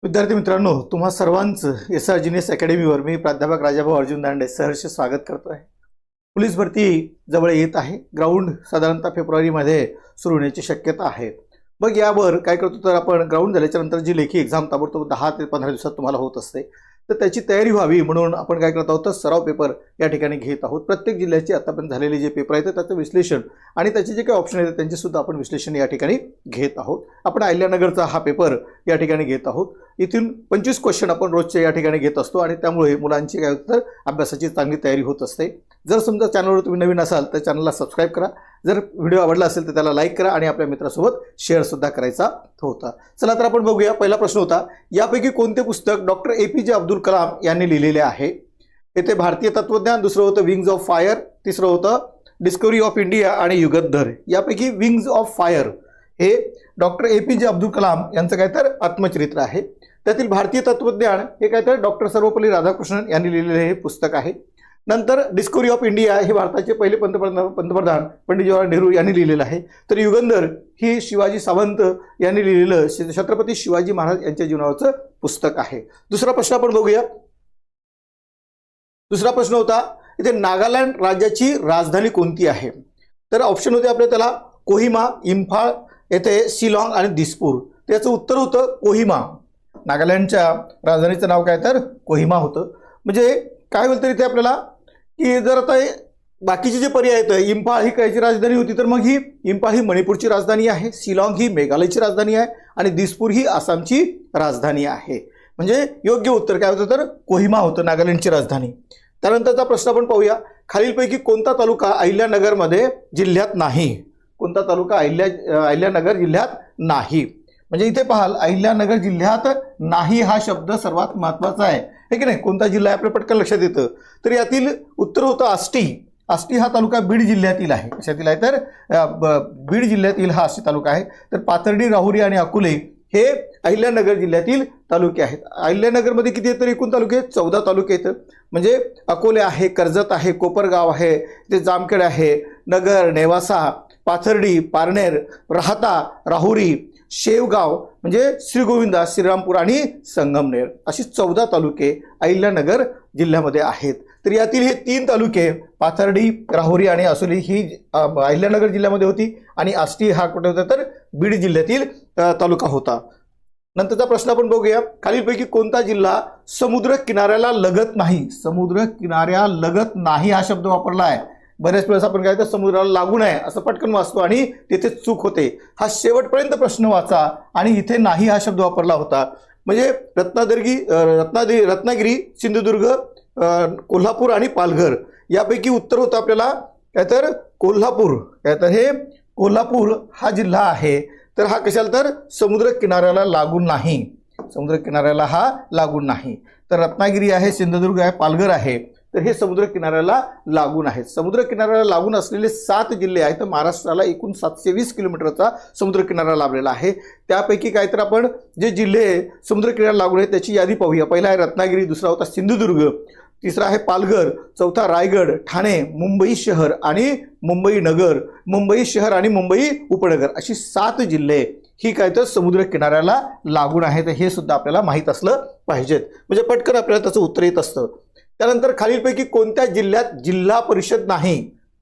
विद्यार्थी मित्रांनो, तुम्हा सर्वांचं SR जीनियस अकॅडमीवर मी प्राध्यापक राजाभाऊ अर्जुन दांडे सहर्ष स्वागत करतो आहे। पोलीस भरती जवळ येत आहे। ग्राउंड साधारणतः फेब्रुवारीमध्ये सुरू होण्याची शक्यता आहे। मग यावर काय करतो तर आपण ग्राउंड झाल्याच्या नंतर जी लेखी एक्झाम ताबडतोब 10 ते 15 दिवसात तुम्हाला होत असते, तर त्याची तयारी व्हावी म्हणून आपण काय करत आहोत तर सराव पेपर या ठिकाणी घेत आहोत। प्रत्येक जिल्ह्याचे आतापर्यंत झालेले जे पेपर आहेत त्याचं विश्लेषण आणि त्याचे जे काही ऑप्शन आहेत त्यांचे सुद्धा आपण विश्लेषण या ठिकाणी घेत आहोत। आपण अहिल्यानगरचा हा पेपर या ठिकाणी घेत आहोत। इथून 25 क्वेश्चन आपण रोजचे या ठिकाणी घेत असतो आणि त्यामुळे मुलांची काय तर अभ्यासाची चांगली तयारी होत असते। जर समजा चॅनलवर तुम्ही नवीन असाल तर चॅनलला सबस्क्राइब करा। जर व्हिडिओ आवडला असेल तर त्याला लाईक करा आणि आपल्या मित्रांसोबत शेअर सुद्धा करायचा होता। चला तर आपण बघूया। पहिला प्रश्न होता, यापैकी कोणते पुस्तक डॉक्टर APJ अब्दुल कलाम यांनी लिहिलेले आहे? येथे भारतीय तत्वज्ञान, दुसरं होतं विंग्स ऑफ फायर, तिसरं होतं डिस्कवरी ऑफ इंडिया आणि युगंधर। यापैकी विंग्स ऑफ फायर हे डॉक्टर APJ अब्दुल कलाम यांचं काय तर आत्मचरित्र आहे। त्यातील भारतीय तत्वज्ञान हे काय तर डॉक्टर सर्वपल्ली राधाकृष्णन यांनी लिहिलेले हे पुस्तक आहे। नंतर डिस्कवरी ऑफ इंडिया हे भारताचे पहिले पंतप्रधान पंडित जवाहरलाल नेहरू यांनी लिहिलेलं आहे। तर युगंधर ही शिवाजी सावंत यांनी लिहिलेलं छत्रपती शिवाजी महाराज यांच्या जीवनावरचं पुस्तक आहे। दुसरा प्रश्न आपण बघूया। दुसरा प्रश्न होता, इथे नागालँड राज्याची राजधानी कोणती आहे? तर ऑप्शन होते आपले त्याला कोहिमा, इम्फाळ, येथे शिलाँग आणि दिसपूर। त्याचं उत्तर होतं कोहिमा। नागालँडच्या राजधानीचं नाव काय तर कोहिमा होतं। म्हणजे काय बोलतो इथे आपल्याला की जर आता बाकीचे जे पर्याय आहेत, इम्फाळ ही कायची राजधानी होती तर मग ही इम्फाळ ही मणिपूरची राजधानी आहे, शिलाँग ही मेघालयची राजधानी आहे आणि दिसपूर ही आसामची राजधानी आहे। म्हणजे योग्य उत्तर काय होतं तर कोहिमा होतं नागालँडची राजधानी। त्यानंतरचा प्रश्न आपण पाहूया, खालीलपैकी कोणता तालुका अहिल्यानगरमध्ये जिल्ह्यात नाही? कोणता तालुका अहिल्यानगर जिल्ह्यात नाही? म्हणजे इथे पाहाल अहिल्यानगर जिल्ह्यात नाही हा शब्द सर्वात महत्त्वाचा आहे, हे की नाही? कोणता जिल्हा आहे आपल्या पटकन लक्षात येतं। तर यातील उत्तर होतं आष्टी। आष्टी हा तालुका बीड जिल्ह्यातील आहे। कशातील आहे तर बीड जिल्ह्यातील हा आष्टी तालुका आहे। तर पाथर्डी, राहुरी आणि अकोले हे अहिल्यानगर जिल्ह्यातील तालुके आहेत। अहिल्यानगरमध्ये किती आहेत तर एकूण तालुके 14 तालुके आहेत। म्हणजे अकोले आहे, कर्जत आहे, कोपरगाव आहे, ते जामखेड आहे, नगर, नेवासा, पाथर्डी, पारनेर, राहता, राहुरी, शेवगाव म्हणजे श्रीगोविंदा, श्रीरामपूर आणि संगमनेर अशी 14 तालुके अहिल्यानगर जिल्ह्यामध्ये आहेत। तर यातील हे 3 तालुके पाथर्डी, राहुरी आणि असोली ही अहिल्यानगर जिल्ह्यामध्ये होती आणि आष्टी हा कुठे होता तर बीड जिल्ह्यातील तालुका होता। नंतरचा प्रश्न आपण बघूया, खालीलपैकी कोणता जिल्हा समुद्र किनाऱ्याला लगत नाही? समुद्र किनाऱ्यालगत नाही हा शब्द वापरला आहे। बरेच वेळेस आपण काय तर समुद्राला लागून आहे असं पटकन वाचतो आणि तिथे चूक होते। हा शेवटपर्यंत प्रश्न वाचा आणि इथे नाही हा शब्द वापरला होता। म्हणजे रत्नागिरी, सिंधुदुर्ग, कोल्हापूर आणि पालघर यापैकी उत्तर होतं आपल्याला काय तर कोल्हापूर। काय तर हे कोल्हापूर हा जिल्हा आहे। तर हा कशाला तर समुद्र किनाऱ्याला लागून नाही, समुद्र किनाऱ्याला हा लागून नाही। तर रत्नागिरी आहे, सिंधुदुर्ग आहे, पालघर आहे, तर हे समुद्र किनाऱ्याला लागून आहेत। समुद्र किनाऱ्याला लागून असलेले 7 जिल्हे आहेत। तर महाराष्ट्राला एकूण 720 किलोमीटरचा समुद्र किनारा लाभलेला आहे। त्यापैकी काय तर आपण जे जिल्हे समुद्र किनाऱ्याला लागून आहेत त्याची यादी पाहूया। पहिला आहे रत्नागिरी, दुसरा होता सिंधुदुर्ग, तिसरा आहे पालघर, चौथा रायगड, ठाणे, मुंबई शहर आणि मुंबई नगर, मुंबई शहर आणि मुंबई उपनगर अशी 7 जिल्हे ही काय तर समुद्र किनाऱ्याला लागून आहेत। हे सुद्धा आपल्याला माहीत असलं पाहिजेत, म्हणजे पटकन आपल्याला त्याचं उत्तर येत असतं। त्यानंतर खालीलपैकी कोणत्या जिल्ह्यात जिल्हा परिषद नाही?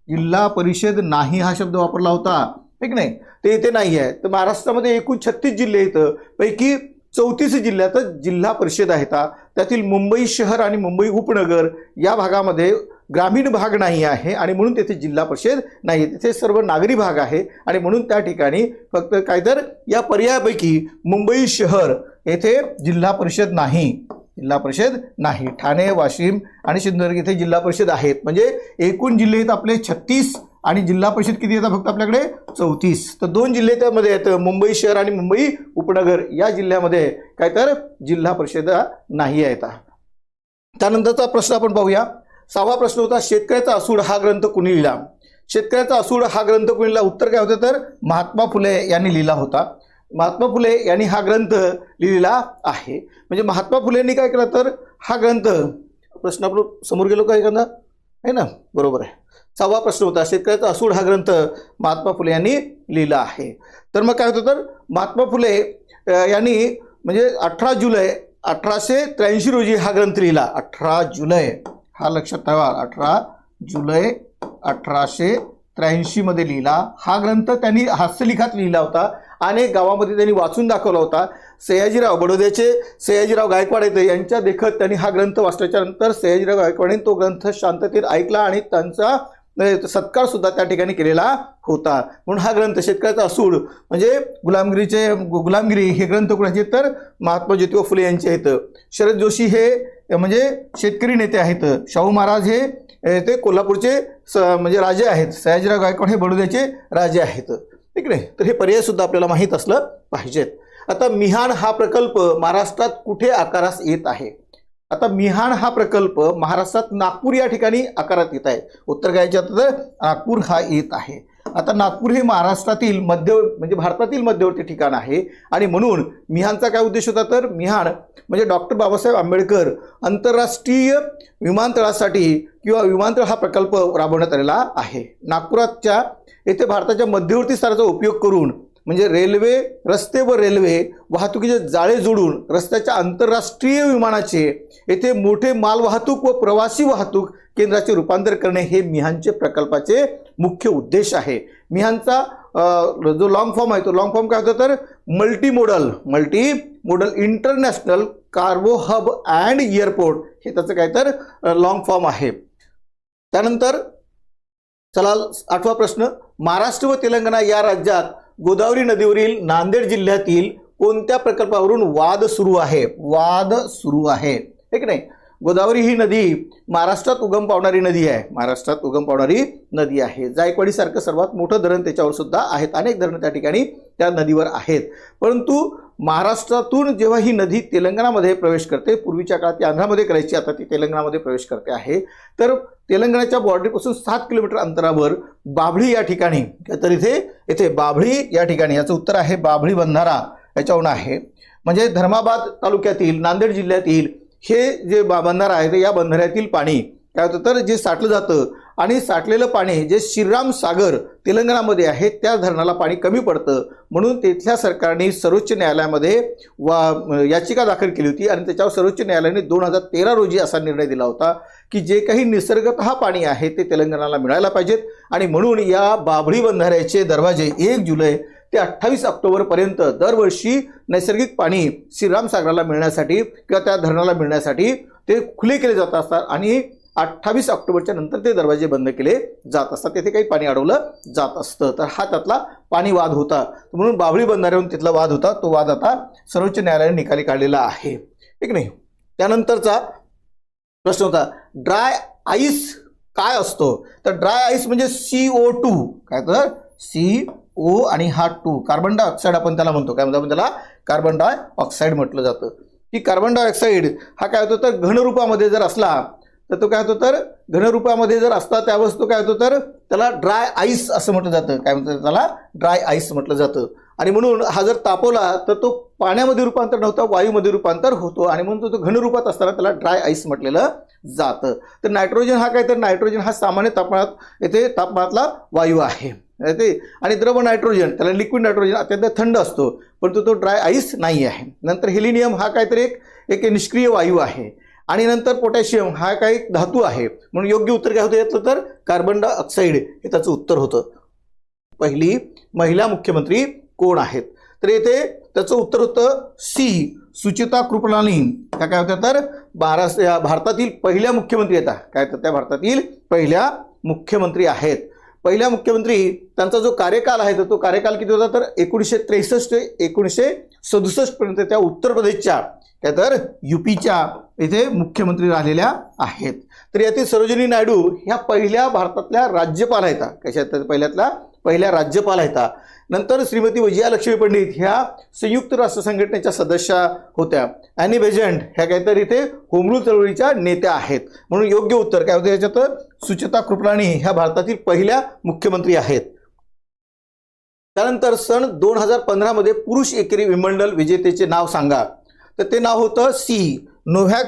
जिल्हा परिषद नाही हा शब्द वापरला होता, ठीक नाही? ते इथे नाही आहे। तर महाराष्ट्रामध्ये एकूण 36 जिल्हे आहेत, पैकी 34 जिल्ह्यात जिल्हा परिषद आहेत। त्यातील मुंबई शहर आणि मुंबई उपनगर या भागामध्ये ग्रामीण भाग नाही आहे आणि म्हणून तेथे जिल्हा परिषद नाही। तिथे सर्व नागरी भाग आहे आणि म्हणून त्या ठिकाणी फक्त काय तर या पर्यायापैकी मुंबई शहर येथे जिल्हा परिषद नाही, जिल्हा परिषद नाही। ठाणे, वाशिम आणि सिंधुदुर्ग इथे जिल्हा परिषद आहेत। म्हणजे एकूण जिल्हे आहेत आपले 36 आणि जिल्हा परिषद किती येतात फक्त आपल्याकडे 34। तर 2 जिल्हे त्यामध्ये आहेत, मुंबई शहर आणि मुंबई उपनगर या जिल्ह्यामध्ये काय तर जिल्हा परिषद नाही आहेत। त्यानंतरचा प्रश्न आपण पाहूया। 6वा प्रश्न होता, शेतकऱ्याचा असूड हा ग्रंथ कोणी लिहिला? शेतकऱ्याचा असूड हा ग्रंथ कोणी लिहिला? उत्तर काय होतं तर महात्मा फुले यांनी लिहिला होता। महात्मा फुले यांनी हा ग्रंथ लिहिलेला आहे। म्हणजे महात्मा फुलेंनी काय केलं तर हा ग्रंथ, प्रश्न आपण समोर गेलो काय एखादा आहे ना, बरोबर आहे। 6वा प्रश्न होता, शेतकऱ्याचा असूड हा ग्रंथ महात्मा फुले यांनी लिहिला आहे। तर मग काय होतं तर महात्मा फुले यांनी म्हणजे 18 जुलै 1883 रोजी हा ग्रंथ लिहिला. 18 जुलै हा लक्षात ठेवा, 18 जुलै 1883 मध्ये लिहिला. हा ग्रंथ त्यांनी हास्यलिखात लिहिला होता. अनेक गावामध्ये त्यांनी वाचून दाखवला होता. सयाजीराव बडोद्याचे सयाजीराव गायकवाड आहेत, यांच्या देखत त्यांनी हा ग्रंथ वाचल्याच्या नंतर सयाजीराव गायकवाडांनी तो ग्रंथ शांततेत ऐकला आणि त्यांचा सत्कार सुद्धा त्या ठिकाणी केलेला होता. म्हणून हा ग्रंथ शेतकऱ्याचा असूड म्हणजे गुलामगिरी हे ग्रंथ कोणाचे तर महात्मा ज्योतिबा फुले यांचे आहेत. शरद जोशी हे म्हणजे शेतकरी नेते आहेत. शाहू महाराज हे ते कोल्हापूरचे म्हणजे राजे आहेत. सयाजीराव गायकवाड हे बडोद्याचे राजे आहेत. ठीक आहे. तर हे पर्याय सुद्धा आपल्याला माहीत असलं पाहिजेत. आता मिहान हा प्रकल्प महाराष्ट्रात कुठे आकारास येत आहे? आता मिहान हा प्रकल्प महाराष्ट्रात नागपूर या ठिकाणी आकारात येत आहे. उत्तर काय तर नागपूर हा येत आहे. आता नागपूर हे महाराष्ट्रातील म्हणजे भारतातील मध्यवर्ती ठिकाण आहे आणि म्हणून मिहानचा काय उद्देश होता तर मिहान म्हणजे डॉक्टर बाबासाहेब आंबेडकर आंतरराष्ट्रीय विमानतळासाठी किंवा विमानतळ हा प्रकल्प राबवण्यात आलेला आहे. नागपुराच्या येथे भारताच्या मध्यवर्ती स्तराचा उपयोग करून म्हणजे रेल्वे, रस्ते व रेल्वे वाहतुकीचे जाळे जोडून रस्त्याच्या आंतरराष्ट्रीय विमानाचे येथे मोठे मालवाहतूक व प्रवासी वाहतूक केंद्राचे रूपांतर करणे हे मिहानचे प्रकल्पाचे मुख्य उद्देश आहे. मिहानचा जो लॉंग फॉर्म आहे तो लॉंग फॉर्म काय होता तर multi modal international cargo hub and airport हे त्याचं काय तर लॉंग फॉर्म आहे. त्यानंतर चला 8वा प्रश्न, महाराष्ट्र व तेलंगणा या राज्यात गोदावरी नदीवरील नांदेड जिल्ह्यातील कोणत्या प्रकल्पावरून वाद सुरू आहे? ठीक नाही. गोदावरी ही नदी महाराष्ट्रात उगम पावणारी नदी आहे. जायकवाडी सारखं सर्वात मोठं धरण त्याच्यावर सुद्धा आहेत. अनेक धरण त्या ठिकाणी त्या नदीवर आहेत. परंतु महाराष्ट्रातून जेव्हा ही नदी तेलंगणामध्ये प्रवेश करते, पूर्वीच्या काळात ती आंध्रामध्ये करायची, आता ती तेलंगणामध्ये प्रवेश करते आहे. तर तेलंगणाच्या बॉर्डरपासून 7 किलोमीटर अंतरावर बाभळी या ठिकाणी तर इथे बाभळी या ठिकाणी याचं उत्तर आहे बाभळी बंधारा याच्यावरून आहे. म्हणजे धर्माबाद तालुक्यातील नांदेड जिल्ह्यातील हे जे बंधारा आहे ते या बंधाऱ्यातील पाणी काय होतं तर जे साठलं जातं आणि साठलेलं पाणी जे श्रीराम सागर तेलंगणामध्ये आहे त्या धरणाला पाणी कमी पडतं. म्हणून तिथल्या सरकारने सर्वोच्च न्यायालयामध्ये याचिका दाखल केली होती आणि त्याच्यावर सर्वोच्च न्यायालयाने 2013 रोजी असा निर्णय दिला होता की जे काही निसर्गतः पाणी आहे ते तेलंगणाला मिळायला पाहिजेत. आणि म्हणून या बाभळी बंधाऱ्याचे दरवाजे 1 जुलै ते 28 ऑक्टोबरपर्यंत दरवर्षी नैसर्गिक पाणी श्रीराम सागराला मिळण्यासाठी किंवा त्या धरणाला मिळण्यासाठी ते खुले केले जात असतात आणि 28 ऑक्टोबरच्या नंतर ते दरवाजे बंद केले जात असतात. तेथे काही पाणी अडवलं जात असतं. तर हा त्यातला पाणी वाद होता. म्हणून बाभळी बंधाऱ्यावरून तिथला वाद होता. तो वाद आता सर्वोच्च न्यायालयाने निकाली काढलेला आहे. ठीक नाही. त्यानंतरचा प्रश्न होता ड्राय आईस काय असतो? तर ड्राय आईस म्हणजे CO2 काय तर CO आणि हा 2 कार्बन डायऑक्साईड आपण त्याला म्हणतो. काय म्हणतो आपण त्याला? कार्बन डायऑक्साईड म्हटलं जातं. की कार्बन डायऑक्साईड हा काय होतो तर घनरूपामध्ये जर असला तर तो काय होतो तर घनरूपामध्ये जर असता त्यावेळेस तो काय होतो तर त्याला ड्राय आईस असं म्हटलं जातं. काय म्हणतात त्याला? ड्राय आईस म्हटलं जातं. आणि म्हणून हा जर तापवला तर तो पाण्यामध्ये रूपांतर नव्हता वायूमध्ये रूपांतर होतो आणि म्हणून तो घनरूपात असताना त्याला ड्राय आईस म्हटलेलं जातं. तर नायट्रोजन हा काय तर नायट्रोजन हा सामान्य तापमानातला वायू आहे आणि द्रव नायट्रोजन त्याला लिक्विड नायट्रोजन अत्यंत थंड असतो परंतु तो ड्राय आईस नाही आहे. नंतर हेलिनियम हा काहीतरी एक निष्क्रिय वायू आहे आणि नंतर पोटॅशियम हा काही धातू आहे. म्हणून योग्य उत्तर काय होतं यातलं तर कार्बन डायऑक्साईड हे त्याचं उत्तर होतं. पहिली महिला मुख्यमंत्री कोण आहेत? तर येथे त्याचं उत्तर होतं सी सुचिता कृपलानी. त्या काय होत्या तर भारतातील पहिल्या मुख्यमंत्री आहेत. काय तर त्या भारतातील पहिल्या मुख्यमंत्री आहेत. पहिल्या मुख्यमंत्री त्यांचा जो कार्यकाल आहे तर तो कार्यकाल किती होता तर 1963 ते 1967 पर्यंत त्या उत्तर प्रदेशच्या काय तर UPच्या इथे मुख्यमंत्री राहिलेल्या आहेत. तर यातील सरोजिनी नायडू ह्या पहिल्या भारतातल्या राज्यपाल आहेत. कशात? पहिल्या राज्यपाल आहेत. नंतर श्रीमती विजयालक्ष्मी पंडित ह्या संयुक्त राष्ट्र संघटनेच्या सदस्या होत्या. ॲनी बेझंट ह्या काहीतरी इथे होमरूल चळवळीच्या नेत्या आहेत. म्हणून योग्य उत्तर काय होतं याच्यात सुचिता कृपलानी ह्या भारतातील पहिल्या मुख्यमंत्री आहेत. त्यानंतर सन 2015 मध्ये पुरुष एकेरी विम्बल्डन विजेतेचे नाव सांगा. तर ते नाव होतं नोव्हाक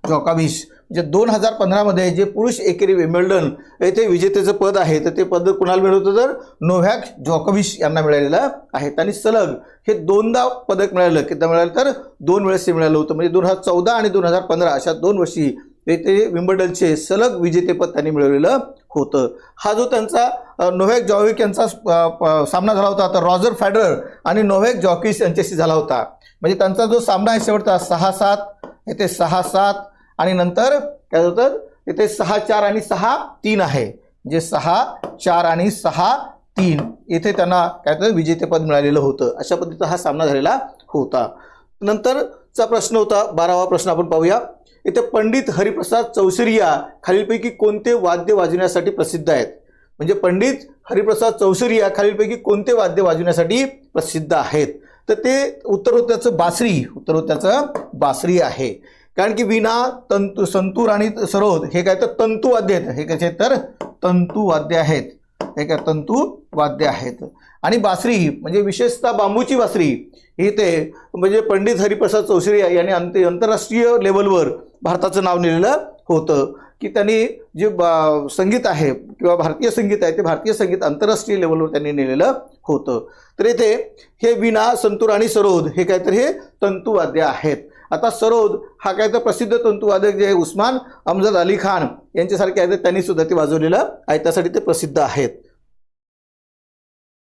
जोकोविच. जे 2015 मध्ये जे पुरुष एकेरी विम्बल्डन येथे विजेतेचं पद आहे तर ते पद कुणाला मिळालं होतं तर नोव्हॅक जोकोविच यांना मिळालेलं आहे. त्यांनी सलग हे दोनदा पदक मिळालं. किती मिळालं तर 2 वेळेस ते मिळालं होतं. म्हणजे 2014 आणि 2015 अशा 2 वर्षी ते विम्बल्डनचे सलग विजेतेपद त्यांनी मिळवलेलं होतं. हा जो त्यांचा नोव्हॅक जोकोविच यांचा सामना झाला होता तर रॉजर फेडरर आणि नोव्हॅक जोकोविच यांच्याशी झाला होता. म्हणजे त्यांचा जो सामना आहे शेवटचा 6-7 येथे 6-7 आणि नंतर काय होतं इथे 6-4 आणि 6-3 आहे. जे 6-4 आणि 6-3 इथे त्यांना काय तर विजेतेपद मिळालेलं होतं. अशा पद्धतीचा हा सामना झालेला होता. नंतरचा प्रश्न होता 12वा प्रश्न आपण पाहूया. इथे पंडित हरिप्रसाद चौसरिया खालीलपैकी कोणते वाद्य वाजवण्यासाठी प्रसिद्ध आहेत. म्हणजे पंडित हरिप्रसाद चौसरिया खालीलपैकी कोणते वाद्य वाजवण्यासाठी प्रसिद्ध आहेत. तर ते उत्तर होतं त्याचं बासरी. उत्तर होतं त्याचं बासरी आहे. कारण की वीणा, तंतू, संतूर आणि सरोद हे काय तर तंतुवाद्य आहेत. हे कसे तर तंतुवाद्य आहेत. हे काय तंतुवाद्य आहेत. आणि बासरी म्हणजे विशेषतः बांबूची बासरी ही ते म्हणजे पंडित हरिप्रसाद चौसरिया यांनी आंतरराष्ट्रीय लेवलवर भारताचं नाव नेलेलं होतं की त्यांनी जे संगीत आहे किंवा भारतीय संगीत आहे ते भारतीय संगीत आंतरराष्ट्रीय लेवलवर त्यांनी नेलेलं होतं. तर इथे हे वीणा, संतूर आणि सरोद हे काय तर हे तंतुवाद्य आहेत. आता सरोद हा काय तर प्रसिद्ध तंतुवादक जे उस्मान अमजद अली खान यांच्यासारखे आहेत त्यांनी सुद्धा ते वाजवलेलं आहे. त्यासाठी ते प्रसिद्ध आहेत.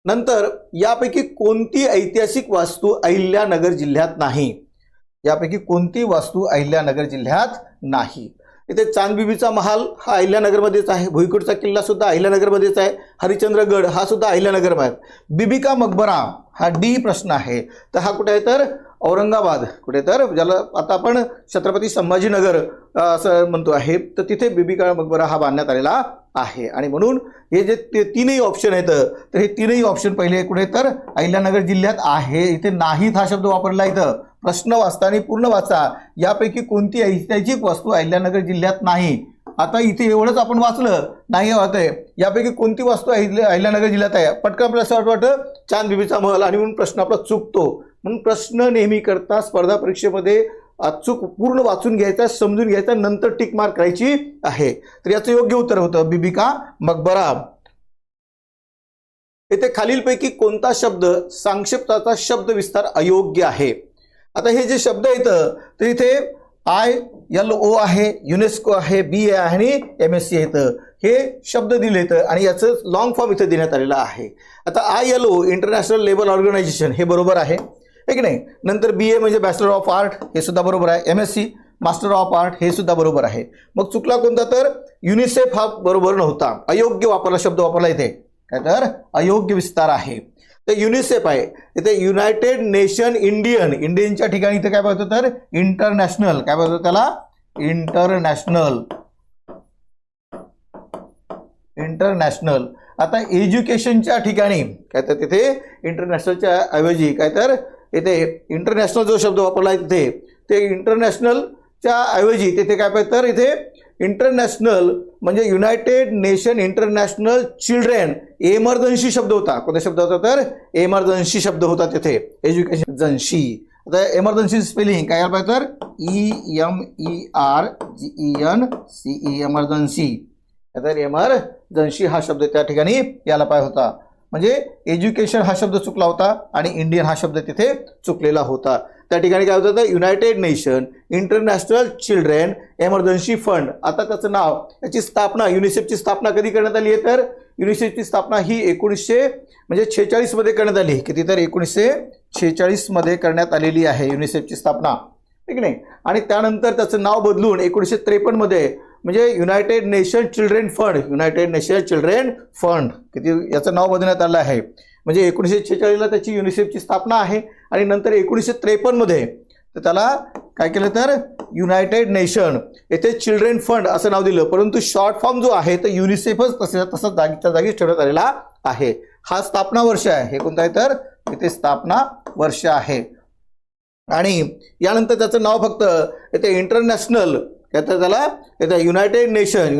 नंतर यापैकी कोणती ऐतिहासिक वास्तू अहिल्यानगर जिल्ह्यात नाही. यापैकी कोणती वास्तू अहिल्यानगर जिल्ह्यात नाही. इथे चांदबिबीचा महाल हा अहिल्यानगरमध्येच आहे. भुईकोटचा किल्ला सुद्धा अहिल्यानगरमध्येच आहे. हरिश्चंद्रगड हा सुद्धा अहिल्यानगरमध्ये आहे. बीबी का मकबरा हा डी प्रश्न आहे. तर हा कुठे आहे तर औरंगाबाद. कुठे तर ज्याला आता आपण छत्रपती संभाजीनगर असं म्हणतो आहे तर तिथे बीबी का मकबरा हा बांधण्यात आलेला आहे. आणि म्हणून हे जे तीनही ऑप्शन आहेत तर हे तीनही ऑप्शन पहिले कुठे तर अहिल्यानगर जिल्ह्यात आहे. इथे नाहीत हा शब्द वापरला. इथं प्रश्न वाचताना पूर्ण वाचा. यापैकी कोणती ऐतिहासिक वस्तू अहिल्यानगर जिल्ह्यात नाही. आता इथे एवढंच आपण वाचलं नाही होतंय. यापैकी कोणती वस्तू अहिल्यानगर जिल्ह्यात आहे. पटकन आपल्याला असं वाटतं चांदबिबीचा महल आणि म्हणून प्रश्न आपला चुकतो. म्हणून प्रश्न नेहमी करता स्पर्धा परीक्षेमध्ये अचूक पूर्ण वाचून घ्यायचा, समजून घ्यायचा, नंतर टिक मार्क करायची आहे. तर याचं योग्य उत्तर होतं बीबी का मकबरा. येथे खालीलपैकी कोणता शब्द संक्षिप्ताचा शब्द विस्तार अयोग्य आहे. आता हे जे शब्द येतं तर इथे ILO आहे, युनेस्को आहे, BA आहे आणि MSc येतं. हे शब्द दिलेत आणि याचं लॉंग फॉर्म इथे देण्यात आलेला आहे. आता ILO इंटरनॅशनल लेबर ऑर्गनायझेशन हे बरोबर आहे की नाही. नंतर BA म्हणजे बॅचलर ऑफ आर्ट हे सुद्धा बरोबर आहे. MSc मास्टर ऑफ आर्ट हे सुद्धा बरोबर आहे. मग चुकला कोणता तर युनिसेफ हा बरोबर नव्हता. अयोग्य वापरला शब्द वापरला इथे काय तर अयोग्य विस्तार आहे. तर युनिसेफ आहे इथे युनायटेड नेशन इंडियनच्या ठिकाणी इथे काय पाहतो तर इंटरनॅशनल काय पाहतो त्याला इंटरनॅशनल. आता एज्युकेशनच्या ठिकाणी काय तर तिथे इंटरनॅशनलच्या ऐवजी काय तर इथे इंटरनॅशनल जो शब्द वापरला आहे तिथे ते इंटरनॅशनलच्या ऐवजी तिथे काय पाहिजे तर इथे इंटरनॅशनल म्हणजे United nation international children emergency शब्द होता. कोणता शब्द होता तर एमर्जन्सी शब्द होता तिथे एज्युकेशन जन्सी. आता एमर्जन्सी स्पेलिंग काय पाहिजे तर EMERGENCE एमर्जन्सी. तर एमर्जन्सी हा शब्द त्या ठिकाणी यायला पाहिजे होता. म्हणजे एज्युकेशन हा शब्द चुकला होता आणि इंडियन हा शब्द तिथे चुकलेला होता. त्या ठिकाणी काय होतं तर United nation international children emergency fund. आता त्याचं नाव याची स्थापना युनिसेफची स्थापना कधी करण्यात आली आहे तर युनिसेफची स्थापना ही 1946 मध्ये करण्यात आली. किती तर 1946 मध्ये करण्यात आलेली आहे युनिसेफची स्थापना ठीक नाही. आणि त्यानंतर त्याचं नाव बदलून 1953 मध्ये म्हणजे युनायटेड नेशन चिल्ड्रेन फंड किती याचं नाव बदलण्यात आलं आहे. म्हणजे 1946ला त्याची युनिसेफची स्थापना आहे आणि नंतर 1953 मध्ये तर त्याला काय केलं तर युनायटेड नेशन येथे चिल्ड्रेन फंड असं नाव दिलं. परंतु शॉर्ट फॉर्म जो आहे तर युनिसेफच तसंच जागीच्या जागीच ठेवण्यात आलेला आहे. हा स्थापना वर्ष आहे. हे कोणतं आहे तर इथे स्थापना वर्ष आहे. आणि यानंतर त्याचं नाव फक्त येथे इंटरनॅशनल काय तर त्याला येतं युनायटेड नेशन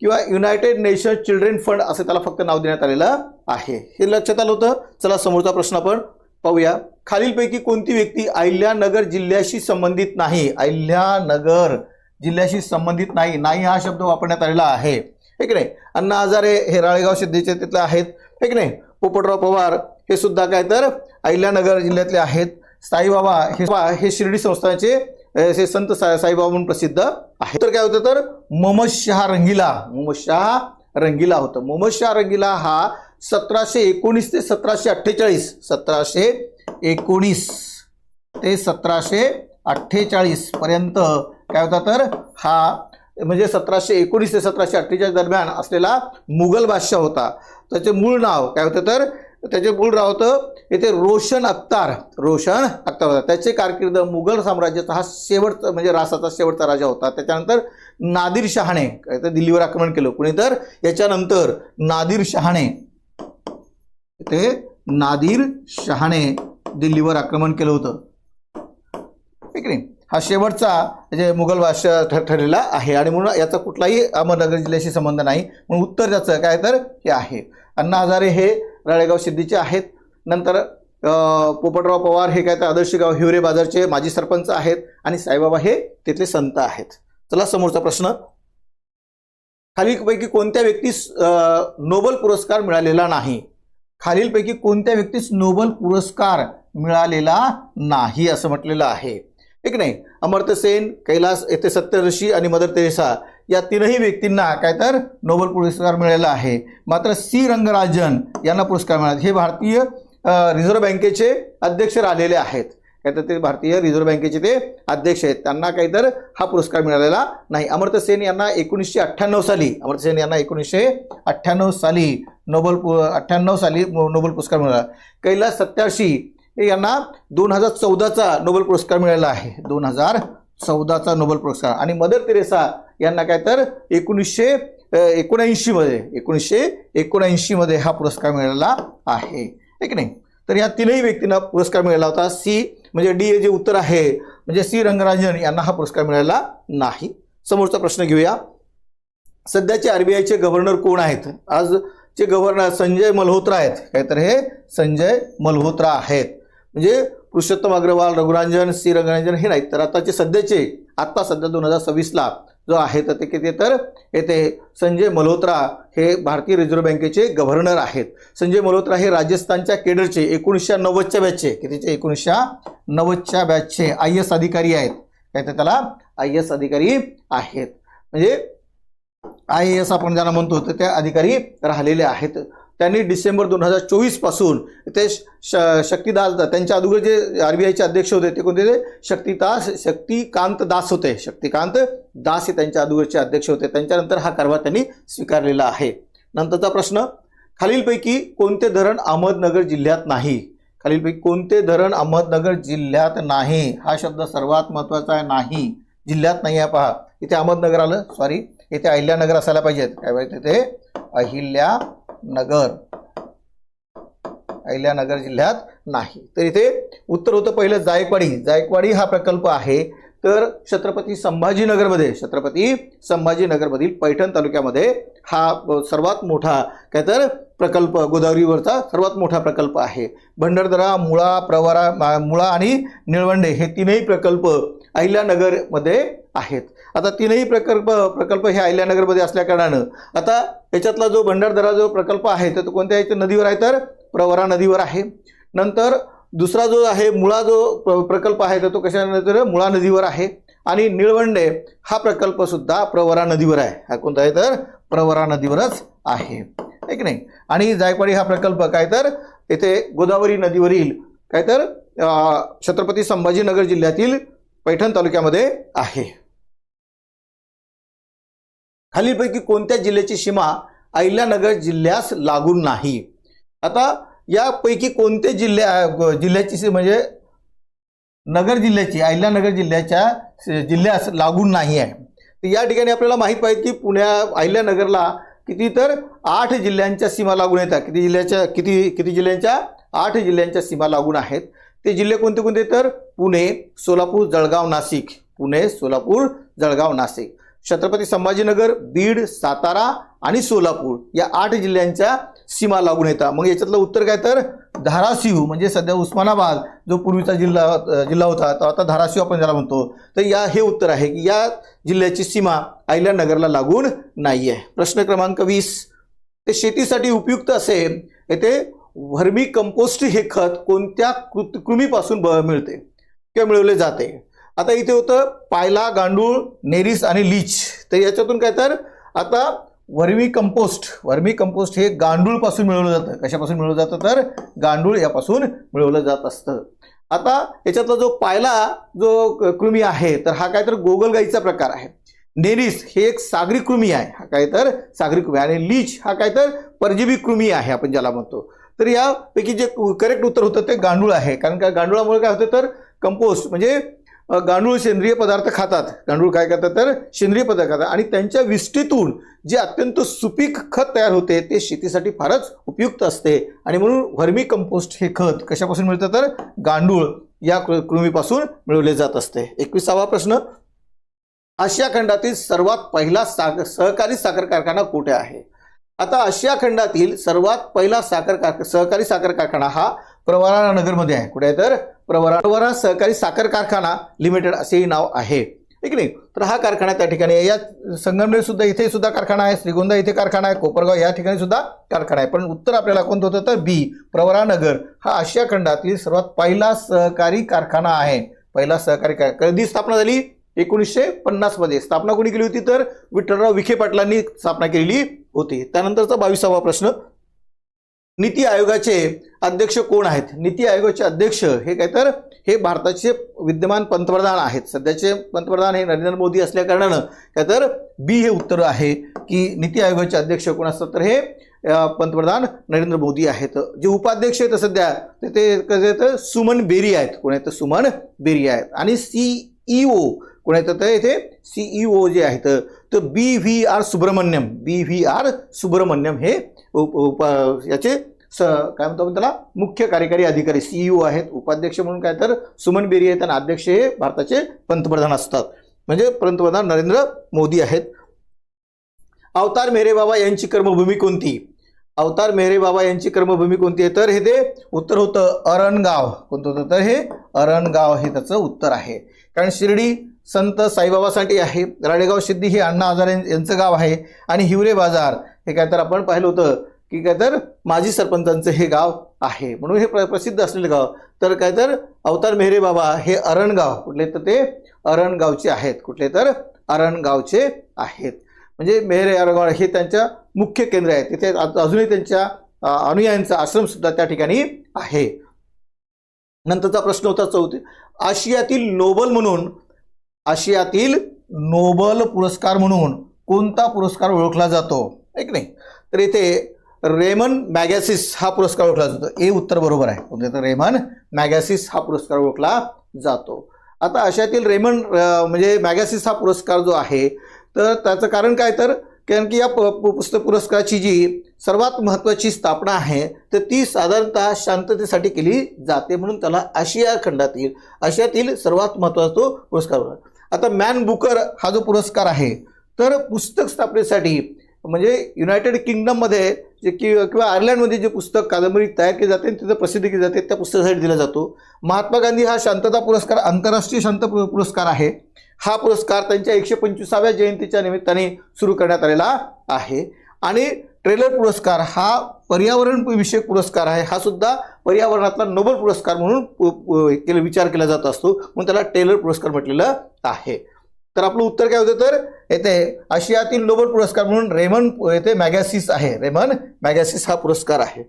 किंवा युनायटेड नेशन चिल्ड्रेन फंड असं त्याला फक्त नाव देण्यात आलेलं आहे. हे लक्षात आलं होतं. चला समोरचा प्रश्न आपण पाहूया, खालीलपैकी कोणती व्यक्ती अहिल्यानगर जिल्ह्याशी संबंधित नाही? अहिल्यानगर जिल्ह्याशी संबंधित नाही, नाही हा शब्द वापरण्यात आलेला आहे, हे की नाही. अण्णा हजारे हे राळेगाव सिद्धीचे तिथले आहेत, हे की नाही. पोपटराव पवार हे सुद्धा काय तर अहिल्यानगर जिल्ह्यातले आहेत. साईबाबा हे शिर्डी संस्थानाचे हे संत साईबाबा म्हणून प्रसिद्ध आहे. तर काय होतं तर मोहम्मद शाह रंगीला, मोहम्मद शाह रंगीला होतं. मोहम्मद शाह रंगीला हा 1719 ते 1748, 1719 ते 1748 पर्यंत काय होता तर हा म्हणजे 1719 ते 1748 दरम्यान असलेला मुघल बादशाह होता. त्याचे मूळ नाव काय होतं तर त्याचे मूळ नाव होतं इथे रोशन अख्तर, रोशन अख्तर होता. त्याचे कारकीर्द मुघल साम्राज्याचा हा शेवटचा म्हणजे रासाचा शेवटचा राजा होता. त्याच्यानंतर नादिर शहाने काय तर दिल्लीवर आक्रमण केलं कुणी तर याच्यानंतर नादिर शहाने, ते नादिर शहाने दिल्लीवर आक्रमण केलं होतं, ठीक आहे. हा शेवटचा म्हणजे मुघल बादशाह ठरलेला आहे आणि म्हणून याचा कुठलाही अहमदनगर जिल्ह्याशी संबंध नाही. म्हणून उत्तर त्याचं काय तर हे आहे. अण्णा हजारे हे राळेगाव सिद्धीचे आहेत. नंतर पोपटराव पवार हे काय तर आदर्श गाव हिवरे बाजारचे माजी सरपंच आहेत आणि साईबाबा हे तिथले संत आहेत. चला समोरचा प्रश्न, खालीलपैकी कोणत्या व्यक्तीस नोबेल पुरस्कार मिळालेला नाही? खालीलपैकी कोणत्या व्यक्तीस नोबेल पुरस्कार मिळालेला नाही असं म्हटलेलं आहे, ठीक नाही. अमर्त्य सेन, कैलास येथे सत्यऋषी आणि मदर तेरेसा या तीनही व्यक्तींना काय तर नोबेल पुरस्कार मिळालेला आहे. मात्र सी रंगराजन यांना पुरस्कार मिळाला. हे भारतीय रिझर्व्ह बँकेचे अध्यक्ष राहिलेले आहेत, काय तर ते भारतीय रिझर्व्ह बँकेचे ते अध्यक्ष आहेत. त्यांना काही तर हा पुरस्कार मिळालेला नाही. अमर्त्य सेन यांना 1998 साली, अमर्त्य सेन यांना 1998 साली नोबेल पुरस्कार मिळाला. कैलास सत्यार्थी यांना 2014चा नोबेल पुरस्कार मिळाला आहे, 2014चा नोबेल पुरस्कार. आणि मदर तेरेसा यांना काय तर 1979 मध्ये हा पुरस्कार मिळाला आहे, ठीक नाही. तर या तीनही व्यक्तींना पुरस्कार मिळाला होता. सी म्हणजे डी हे जे उत्तर आहे म्हणजे सी रंगराजन यांना हा पुरस्कार मिळाला नाही. समोरचा प्रश्न घेऊया, सध्याचे आरबीआयचे गव्हर्नर कोण आहेत? आजचे गव्हर्नर संजय मल्होत्रा आहेत, काय तर हे संजय मल्होत्रा आहेत. म्हणजे पुरुषोत्तम अग्रवाल, रघुरांजन, सी रंगराजन हे नाहीत. तर आताचे सध्याचे सध्या 2026ला जो आहे तर ते किती तर येथे संजय मल्होत्रा हे भारतीय रिझर्व्ह बँकेचे गव्हर्नर आहेत. संजय मल्होत्रा हे राजस्थानच्या केडरचे 1990च्या बॅचचे, कितीचे 1990च्या बॅचचे IAS अधिकारी आहेत, काय तर त्याला IAS अधिकारी आहेत. म्हणजे IAS आपण ज्यांना म्हणतो तर त्या अधिकारी राहिलेले आहेत. त्यांनी डिसेंबर 2024 पासून ते शक्तिदास, त्यांच्या अगोदर जे आरबीआयचे अध्यक्ष होते ते कोणते? शक्तिकांत दास होते. शक्तिकांत दास हे त्यांच्या अगोदरचे अध्यक्ष होते. त्यांच्यानंतर हा कारभार त्यांनी स्वीकारलेला आहे. नंतरचा प्रश्न, खालीलपैकी कोणते धरण अहमदनगर जिल्ह्यात नाही? खालीलपैकी कोणते धरण अहमदनगर जिल्ह्यात नाही? हा शब्द सर्वात महत्त्वाचा आहे. नाही जिल्ह्यात नाही आहे. पहा इथे अहमदनगर आलं, सॉरी इथे अहिल्यानगर असायला पाहिजे. काय पाहिजे ते? अहिल्यानगर जिल्ह्यात नाही. तर इथे उत्तर होतं पहिलं जायकवाडी. जायकवाडी हा प्रकल्प आहे तर छत्रपती संभाजीनगरमधील पैठण तालुक्यामध्ये हा सर्वात मोठा काय तर प्रकल्प, गोदावरीवरचा सर्वात मोठा प्रकल्प आहे. भंडारदरा, मुळा आणि निळवंडे हे तीनही प्रकल्प अहिल्यानगरमध्ये आहेत. आता तीनही प्रकल्प हे अहिल्यानगरमध्ये असल्या कारणानं आता याच्यातला जो भंडारदरा जो प्रकल्प आहे तर तो कोणत्या नदीवर आहे तर प्रवरा नदीवर आहे. नंतर दुसरा जो आहे मुळा जो प्रकल्प आहे तर तो कशानंतर मुळा नदीवर आहे. आणि निळवंडे हा प्रकल्प सुद्धा प्रवरा नदीवर आहे. हा कोणता आहे तर प्रवरा नदीवरच आहे, है की नाही. आणि जायकवाडी हा प्रकल्प काय तर येथे गोदावरी नदीवरील काय तर छत्रपती संभाजीनगर जिल्ह्यातील पैठण तालुक्यामध्ये आहे. खालीलपैकी कोणत्या जिल्ह्याची सीमा अहिल्यानगर जिल्ह्यास लागून नाही? आता यापैकी कोणते जिल्ह्याची म्हणजे नगर जिल्ह्याची अहिल्यानगर जिल्ह्यास लागून नाही आहे. तर या ठिकाणी आपल्याला माहित पाहिजे की अहिल्यानगरला किती तर 8 जिल्ह्यांच्या सीमा लागून येतात. किती जिल्ह्यांच्या? 8 जिल्ह्यांच्या सीमा लागून आहेत. ते जिल्हे कोणते कोणते तर पुणे, सोलापूर, जळगाव, नाशिक. पुणे, सोलापूर, जळगाव, नाशिक. छत्रपती संभाजीनगर, बीड, सातारा आणि सोलापूर या 8 जिल्ह्यांच्या सीमा लागून येतात. मग याच्यातलं उत्तर काय तर धाराशिव म्हणजे सध्या उस्मानाबाद जो पूर्वीचा जिल्हा होता तो आता धाराशिव आपण ज्याला म्हणतो, तर हे उत्तर आहे की या जिल्ह्याची सीमा अहिल्यानगरला लागून नाही आहे. प्रश्न क्रमांक 20, ते शेतीसाठी उपयुक्त असे येथे व्हर्मी कंपोस्ट हे खत कोणत्या कृमीपासून मिळते किंवा मिळवले जाते. आता इथे होतं पायला, गांडूळ, नेरीस आणि लीच. तर याच्यातून काय तर आता व्हर्मी कंपोस्ट हे गांडूळपासून मिळवलं जातं. कशापासून मिळवलं जातं तर गांडूळ यापासून मिळवलं जात असतं. आता याच्यातला जो पायला जो कृमी आहे तर हा काय तर गोगलगाईचा प्रकार आहे. नेरीस हे एक सागरी कृमी आहे, हा काय तर सागरी कृमी, आणि लीच हा काय तर परजीवी कृमी आहे आपण ज्याला म्हणतो. तर यापैकी जे करेक्ट उत्तर होतं ते गांडूळ आहे. कारण का गांडुळामुळे काय होतं तर कंपोस्ट म्हणजे गांडूळ सेंद्रिय पदार्थ खातात. गांडूळ काय करतात तर सेंद्रिय पदार्थ खातात आणि त्यांच्या विष्ठेतून जे अत्यंत सुपीक खत तयार होते ते शेतीसाठी फारच उपयुक्त असते. आणि म्हणून व्हर्मी कंपोस्ट हे खत कशापासून मिळतं तर गांडूळ या कृमीपासून मिळवले जात असते. 21वा प्रश्न, आशिया खंडातील सर्वात पहिला सहकारी साखर कारखाना कुठे आहे. आता आशिया खंडातील सर्वात पहिला सहकारी साखर कारखाना हा प्रवरा नगरमध्ये आहे. कुठे आहे तर प्रवरा सहकारी साखर कारखाना लिमिटेड असेही नाव आहे, ठीक नाही. तर हा कारखाना त्या ठिकाणी या संगमनेर सुद्धा इथे सुद्धा कारखाना आहे, श्रीगोंदा इथे कारखाना आहे, कोपरगाव या ठिकाणी सुद्धा कारखाना आहे. पण उत्तर आपल्याला कोणतं होतं तर बी, प्रवरा नगर हा आशिया खंडातील सर्वात पहिला सहकारी कारखाना आहे. पहिला सहकारी कारखाना कधी स्थापना झाली 1950 मध्ये. स्थापना कोणी केली होती तर विठ्ठलराव विखे पाटलांनी स्थापना केलेली होती. त्यानंतरचा 22वा प्रश्न, नीती आयोगाचे अध्यक्ष कोण आहेत. नीती आयोगाचे अध्यक्ष हे काय तर हे भारताचे विद्यमान पंतप्रधान आहेत. सध्याचे पंतप्रधान हे नरेंद्र मोदी असल्या कारणानं काय तर बी हे उत्तर आहे की नीती आयोगाचे अध्यक्ष कोण असतात तर हे पंतप्रधान नरेंद्र मोदी आहेत. जे उपाध्यक्ष आहेत सध्या ते सुमन बेरी आहेत. कोण आहेत तर सुमन बेरी आहेत. आणि CEO कोण आहेत तर इथे CEO जे आहेत तर BVR सुब्रमण्यम हे याचे काय म्हणतो आपण त्याला मुख्य कार्यकारी अधिकारी CEO आहेत. उपाध्यक्ष म्हणून काय तर सुमन बेरी आहेत आणि अध्यक्ष हे भारताचे पंतप्रधान असतात, म्हणजे पंतप्रधान नरेंद्र मोदी आहेत. अवतार मेहरे बाबा यांची कर्मभूमी कोणती. अवतार मेहरे बाबा यांची कर्मभूमी कोणती आहे तर हे ते उत्तर होतं अरणगाव. कोणतं होतं तर हे अरणगाव हे त्याचं उत्तर आहे. कारण शिर्डी संत साईबाबासाठी आहे, राळेगाव सिद्धी हे अण्णा हजारे यांचं गाव आहे, आणि हिवरे बाजार हे काय तर आपण पाहिलं होतं की काय तर माजी सरपंचांचं हे गाव आहे. म्हणून हे प्रसिद्ध असलेलं गाव. तर काय तर अवतार मेहरे बाबा हे अरणगाव कुठले तर ते अरणगावचे आहेत. कुठले तर अरणगावचे आहेत. म्हणजे मेहरे अरणगाव हे त्यांच्या मुख्य केंद्र आहे. तिथे अजूनही त्यांच्या अनुयायांचा आश्रम सुद्धा त्या ठिकाणी आहे. नंतरचा प्रश्न होता 4, आशियातील नोबल पुरस्कार म्हणून कोणता पुरस्कार ओळखला जातो. एक नाही तर इथे रेमन मॅगॅसिस हा पुरस्कार ओळखला जातो. ए उत्तर बरोबर आहे. कोणते तर रेमन मॅगॅसिस हा पुरस्कार ओळखला जातो. आता आशियातील रेमन म्हणजे मॅगॅसिस हा पुरस्कार जो आहे तर त्याचं कारण काय तर कारण की या पुरस्काराची जी सर्वात महत्त्वाची स्थापना आहे तर ती साधारणतः शांततेसाठी केली जाते. म्हणून त्याला आशियातील सर्वात महत्त्वाचा तो पुरस्कार. आता मॅन बुकर हा जो पुरस्कार आहे तर पुस्तक स्थापनेसाठी म्हणजे युनायटेड किंगडममध्ये जे किंवा आयर्लंडमध्ये जे पुस्तक कादंबरी तयार केली जाते तिथं प्रसिद्ध केली जाते त्या पुस्तकासाठी दिला जातो. महात्मा गांधी हा शांतता पुरस्कार आंतरराष्ट्रीय शांत पुरस्कार आहे. हा पुरस्कार त्यांच्या 125व्या जयंतीच्या निमित्ताने सुरू करण्यात आलेला आहे. आणि टेलर पुरस्कार हा पर्यावरण विषयक पुरस्कार आहे. हा सुद्धा पर्यावरणातला नोबेल पुरस्कार म्हणून विचार केला जात असतो, म्हणून त्याला टेलर पुरस्कार म्हटलेलं आहे. तर आपलं उत्तर काय होतं तर येथे आशियातील नोबेल पुरस्कार म्हणून रेमन येथे मॅगॅसिस आहे. रेमन मॅगॅसिस हा पुरस्कार आहे.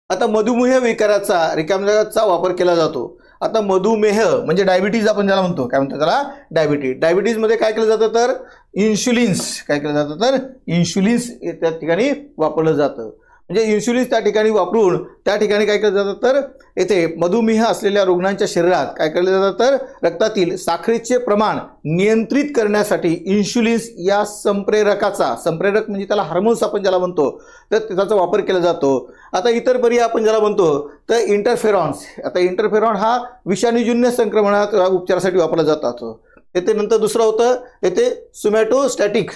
आता मधुमेह विकाराचा रिकाम्या जागांचा वापर केला जातो. आता मधुमेह म्हणजे डायबिटीज आपण ज्याला म्हणतो, काय म्हणतो त्याला डायबिटीजमध्ये काय केलं जातं तर इन्शुलिन्स काय केलं जातं तर इन्शुलिन्स त्या ठिकाणी वापरलं जातं. म्हणजे इन्शुलिन्स त्या ठिकाणी वापरून त्या ठिकाणी काय केलं जातं तर येथे मधुमेह असलेल्या रुग्णांच्या शरीरात काय केलं जातं तर रक्तातील साखरेचे प्रमाण नियंत्रित करण्यासाठी इन्शुलिन्स या संप्रेरक म्हणजे त्याला हार्मोन्स आपण ज्याला म्हणतो तर त्याचा वापर केला जातो. आता इतर पर्याय आपण ज्याला म्हणतो तर इंटरफेरॉन्स. आता इंटरफेरॉन हा विषाणूजन्य संक्रमणात उपचारासाठी वापरला जातो. येथे नंतर दुसरं होतं येथे सुमॅटोस्टॅटिक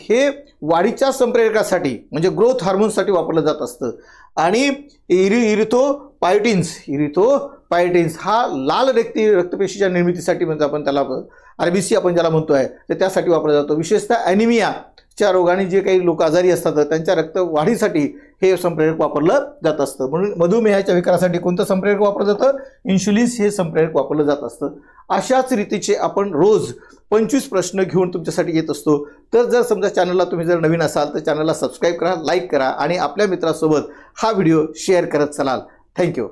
हे वाढीच्या संप्रेरकासाठी म्हणजे ग्रोथ हार्मोन्ससाठी वापरलं जात असतं. आणि इरिथोपायटिन्स हा लाल रक्तपेशीच्या निर्मितीसाठी म्हणजे आपण त्याला RBC आपण ज्याला म्हणतोय तर त्यासाठी वापरला जातो. विशेषतः ॲनिमियाच्या रोगाने जे काही लोक आजारी असतात त्यांच्या रक्त वाढीसाठी हे संप्रेरक वापरलं जात असतं. म्हणून मधुमेहाच्या विकारासाठी कोणतं संप्रेरक वापरलं जातं? इन्शुलिन्स हे संप्रेरक वापरलं जात असतं. अशाच रीतीचे आपण रोज 25 प्रश्न घेऊन तुमच्यासाठी येत असतो. तर जर समजा चॅनलला तुम्ही जर नवीन असाल तर चॅनलला सबस्क्राईब करा, लाईक करा आणि आपल्या मित्रासोबत हा व्हिडिओ शेअर करत चलाल. थँक्यू.